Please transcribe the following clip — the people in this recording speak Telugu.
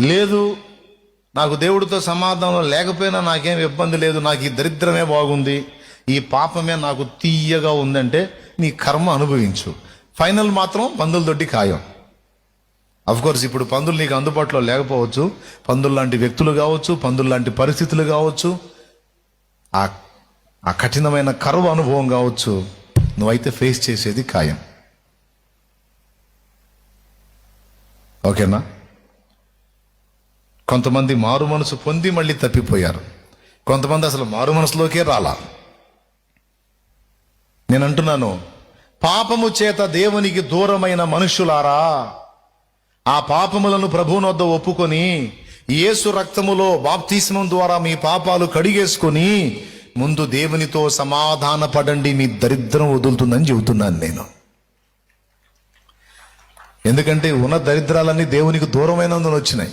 లేదు, నాకు దేవుడితో సమాధానం లేకపోయినా నాకేం ఇబ్బంది లేదు, నాకు ఈ దరిద్రమే బాగుంది, ఈ పాపమే నాకు తీయగా ఉందంటే నీ కర్మ అనుభవించు. ఫైనల్ మాత్రం పందుల దొడ్డి ఖాయం. కోర్స్ ఇప్పుడు పందులు నీకు అందుబాటులో లేకపోవచ్చు, పందులు లాంటి వ్యక్తులు కావచ్చు, పందులు లాంటి పరిస్థితులు కావచ్చు, ఆ కఠినమైన కరువు అనుభవం కావచ్చు, నువ్వైతే ఫేస్ చేసేది ఖాయం. ఓకేనా? కొంతమంది మారు మనసు పొంది మళ్ళీ తప్పిపోయారు, కొంతమంది అసలు మారు మనసులోకే రాలా. నేను అంటున్నాను, పాపము చేత దేవునికి దూరమైన మనుష్యులారా, ఆ పాపములను ప్రభువునొద్ద ఒప్పుకొని యేసు రక్తములో బాప్తిస్మం ద్వారా మీ పాపాలు కడిగేసుకొని ముందు దేవునితో సమాధాన పడండి, మీ దరిద్రం వదులుతుందని చెబుతున్నాను నేను. ఎందుకంటే ఉన్న దరిద్రాలన్నీ దేవునికి దూరమైనందున వచ్చినాయి.